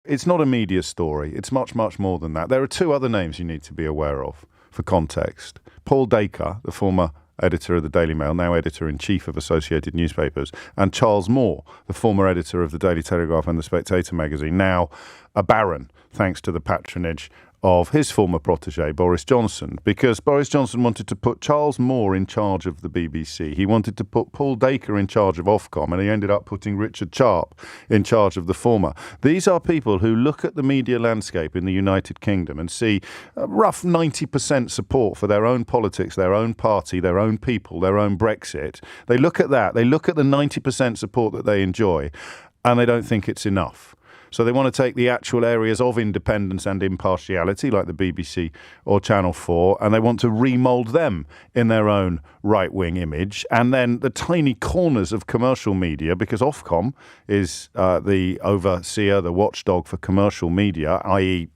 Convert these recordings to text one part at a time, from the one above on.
It's not a media story. It's much, much more than that. There are two other names you need to be aware of for context. Paul Dacre, the former editor of the Daily Mail, now editor-in-chief of Associated Newspapers, and Charles Moore, the former editor of the Daily Telegraph and the Spectator magazine, now a baron, thanks to the patronage of his former protege, Boris Johnson, because Boris Johnson wanted to put Charles Moore in charge of the BBC. He wanted to put Paul Dacre in charge of Ofcom, and he ended up putting Richard Sharp in charge of the former. These are people who look at the media landscape in the United Kingdom and see a rough 90% support for their own politics, their own party, their own people, their own Brexit. They look at that. They look at the 90% support that they enjoy, and they don't think it's enough. So they want to take the actual areas of independence and impartiality, like the BBC or Channel 4, and they want to remould them in their own right-wing image. And then the tiny corners of commercial media, because Ofcom is the overseer, the watchdog for commercial media, i.e.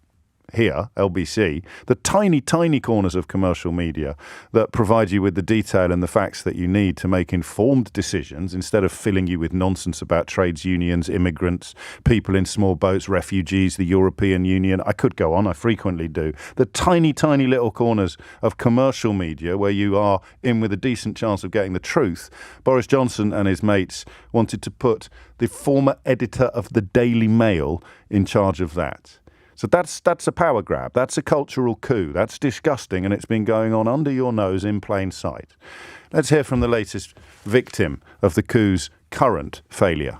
here, LBC, the tiny, tiny corners of commercial media that provide you with the detail and the facts that you need to make informed decisions instead of filling you with nonsense about trades unions, immigrants, people in small boats, refugees, the European Union. I could go on, I frequently do. The tiny, tiny little corners of commercial media where you are in with a decent chance of getting the truth. Boris Johnson and his mates wanted to put the former editor of the Daily Mail in charge of that. So that's a power grab. That's a cultural coup. That's disgusting, and it's been going on under your nose in plain sight. Let's hear from the latest victim of the coup's current failure.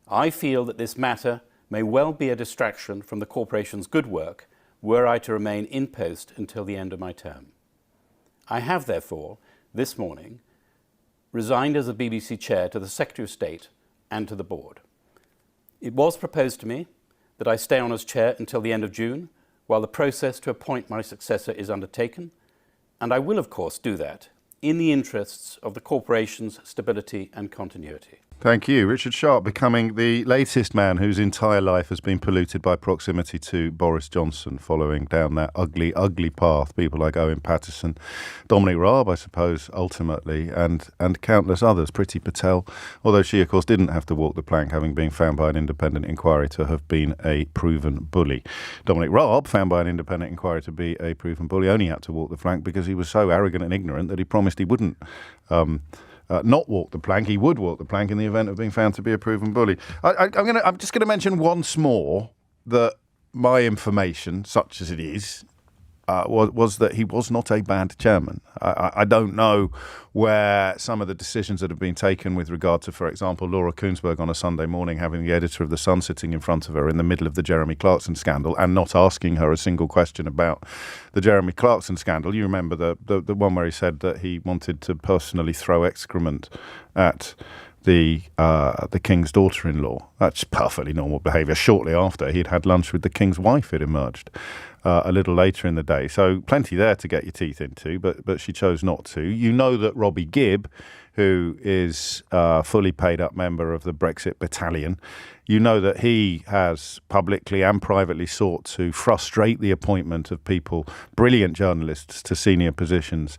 I feel that this matter may well be a distraction from the corporation's good work were I to remain in post until the end of my term. I have, therefore, this morning, resigned as the BBC chair to the Secretary of State and to the board. It was proposed to me that I stay on as chair until the end of June, while the process to appoint my successor is undertaken, and I will, of course, do that in the interests of the corporation's stability and continuity. Thank you. Richard Sharp becoming the latest man whose entire life has been polluted by proximity to Boris Johnson, following down that ugly, ugly path. People like Owen Paterson, Dominic Raab, I suppose, ultimately, and countless others. Priti Patel, although she, of course, didn't have to walk the plank, having been found by an independent inquiry to have been a proven bully. Dominic Raab, found by an independent inquiry to be a proven bully, only had to walk the plank because he was so arrogant and ignorant that he promised he wouldn't not walk the plank. He would walk the plank in the event of being found to be a proven bully. I'm just going to mention once more that my information, such as it is, was that he was not a bad chairman. I don't know where some of the decisions that have been taken with regard to, for example, Laura Kuenssberg on a Sunday morning having the editor of The Sun sitting in front of her in the middle of the Jeremy Clarkson scandal and not asking her a single question about the Jeremy Clarkson scandal. You remember the one where he said that he wanted to personally throw excrement at the King's daughter-in-law. That's perfectly normal behaviour. Shortly after, he'd had lunch with the King's wife, it emerged. A little later in the day. So plenty there to get your teeth into, but she chose not to. You know that Robbie Gibb, who is a fully paid up member of the Brexit battalion, you know that he has publicly and privately sought to frustrate the appointment of people, brilliant journalists, to senior positions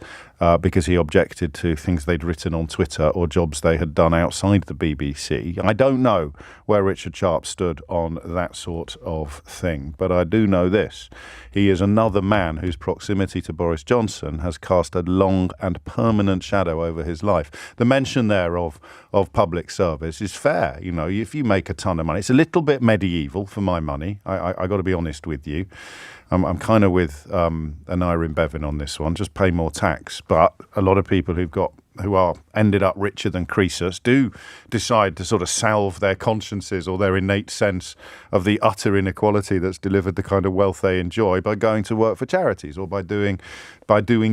because he objected to things they'd written on Twitter or jobs they had done outside the BBC. I don't know where Richard Sharp stood on that sort of thing, but I do know this. He is another man whose proximity to Boris Johnson has cast a long and permanent shadow over his life. The mention there of public service is fair. You know, if you make a ton of money, it's a little bit medieval for my money. I got to be honest with you. I'm kind of with Anira Bevin on this one. Just pay more tax. But a lot of people who are ended up richer than Croesus do decide to sort of salve their consciences or their innate sense of the utter inequality that's delivered the kind of wealth they enjoy by going to work for charities or by doing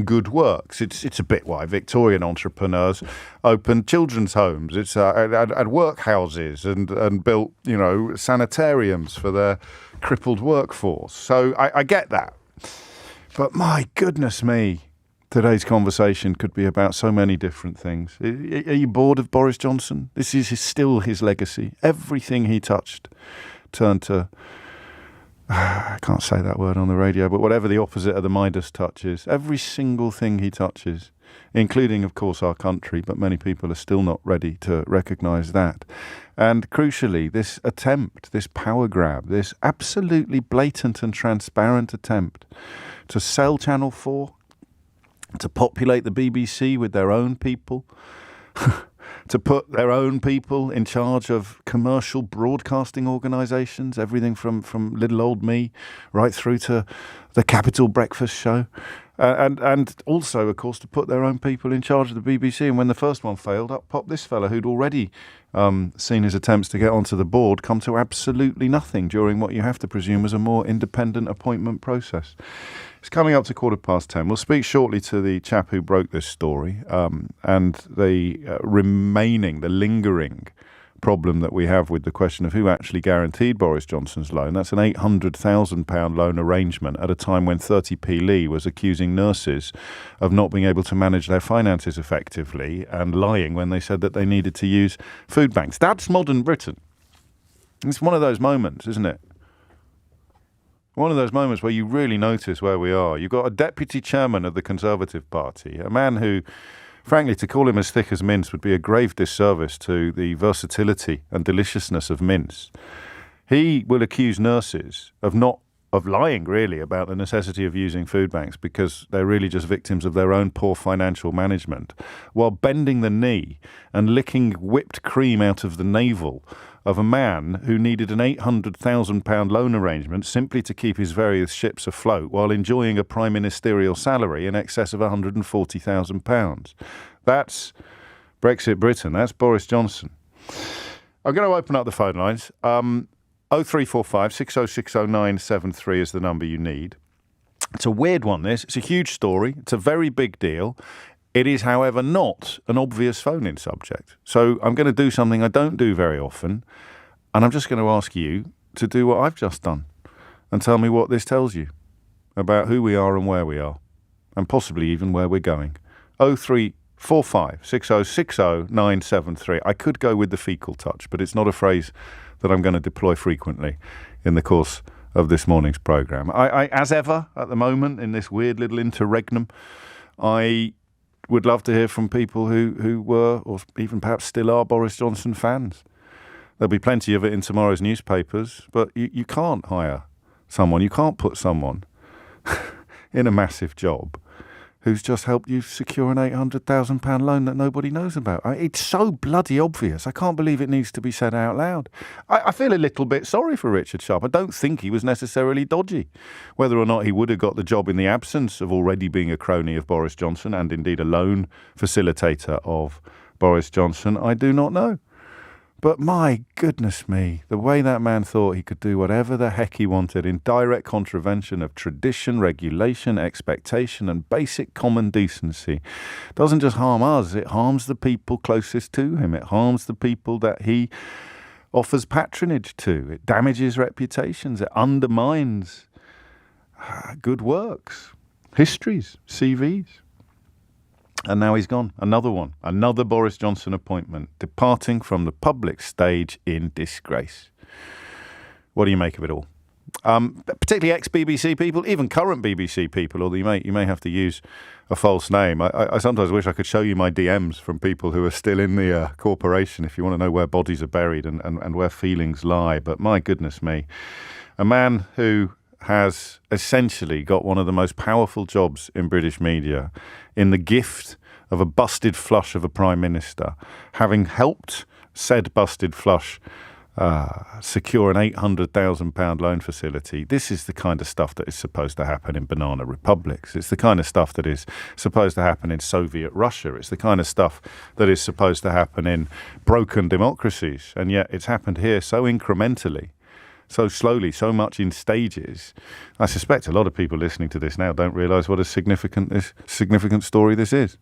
good works. It's a bit why Victorian entrepreneurs opened children's homes. It's at workhouses and built, you know, sanitariums for their crippled workforce. So I get that. But my goodness me, today's conversation could be about so many different things. Are you bored of Boris Johnson? This is still his legacy. Everything he touched turned to I can't say that word on the radio, but whatever the opposite of the Midas touches, every single thing he touches, including, of course, our country, but many people are still not ready to recognise that. And crucially, this attempt, this power grab, this absolutely blatant and transparent attempt to sell Channel 4, to populate the BBC with their own people, to put their own people in charge of commercial broadcasting organisations, everything from little old me right through to the Capital Breakfast Show. And also, of course, to put their own people in charge of the BBC. And when the first one failed, up popped this fella who'd already seen his attempts to get onto the board come to absolutely nothing during what you have to presume was a more independent appointment process. It's coming up to 10:15. We'll speak shortly to the chap who broke this story and the the lingering problem that we have with the question of who actually guaranteed Boris Johnson's loan. That's an £800,000 loan arrangement at a time when 30p Lee was accusing nurses of not being able to manage their finances effectively and lying when they said that they needed to use food banks. That's modern Britain. It's one of those moments, isn't it? One of those moments where you really notice where we are. You've got a deputy chairman of the Conservative Party, a man who, frankly, to call him as thick as mince would be a grave disservice to the versatility and deliciousness of mince. He will accuse nurses of lying, really, about the necessity of using food banks because they're really just victims of their own poor financial management, while bending the knee and licking whipped cream out of the navel of a man who needed an £800,000 loan arrangement simply to keep his various ships afloat while enjoying a prime ministerial salary in excess of £140,000. That's Brexit Britain. That's Boris Johnson. I'm going to open up the phone lines. 0345 6060 973 is the number you need. It's a weird one, this. It's a huge story. It's a very big deal. It is, however, not an obvious phone-in subject. So I'm going to do something I don't do very often, and I'm just going to ask you to do what I've just done and tell me what this tells you about who we are and where we are, and possibly even where we're going. 0345 6060 973. I could go with the fecal touch, but it's not a phrase that I'm going to deploy frequently in the course of this morning's programme. I, as ever, at the moment, in this weird little interregnum, I would love to hear from people who were, or even perhaps still are, Boris Johnson fans. There'll be plenty of it in tomorrow's newspapers, but you can't hire someone, you can't put someone in a massive job who's just helped you secure an £800,000 loan that nobody knows about. It's so bloody obvious. I can't believe it needs to be said out loud. I feel a little bit sorry for Richard Sharp. I don't think he was necessarily dodgy. Whether or not he would have got the job in the absence of already being a crony of Boris Johnson and indeed a loan facilitator of Boris Johnson, I do not know. But my goodness me, the way that man thought he could do whatever the heck he wanted in direct contravention of tradition, regulation, expectation and basic common decency doesn't just harm us, it harms the people closest to him. It harms the people that he offers patronage to. It damages reputations. It undermines good works, histories, CVs. And now he's gone. Another one. Another Boris Johnson appointment. Departing from the public stage in disgrace. What do you make of it all? Particularly ex-BBC people, even current BBC people, although you may have to use a false name. I sometimes wish I could show you my DMs from people who are still in the corporation if you want to know where bodies are buried and where feelings lie. But my goodness me. A man who has essentially got one of the most powerful jobs in British media in the gift of a busted flush of a Prime Minister, having helped said busted flush secure an £800,000 loan facility. This is the kind of stuff that is supposed to happen in banana republics. It's the kind of stuff that is supposed to happen in Soviet Russia. It's the kind of stuff that is supposed to happen in broken democracies. And yet it's happened here so incrementally, so slowly, so much in stages. I suspect a lot of people listening to this now don't realise what a significant story this is.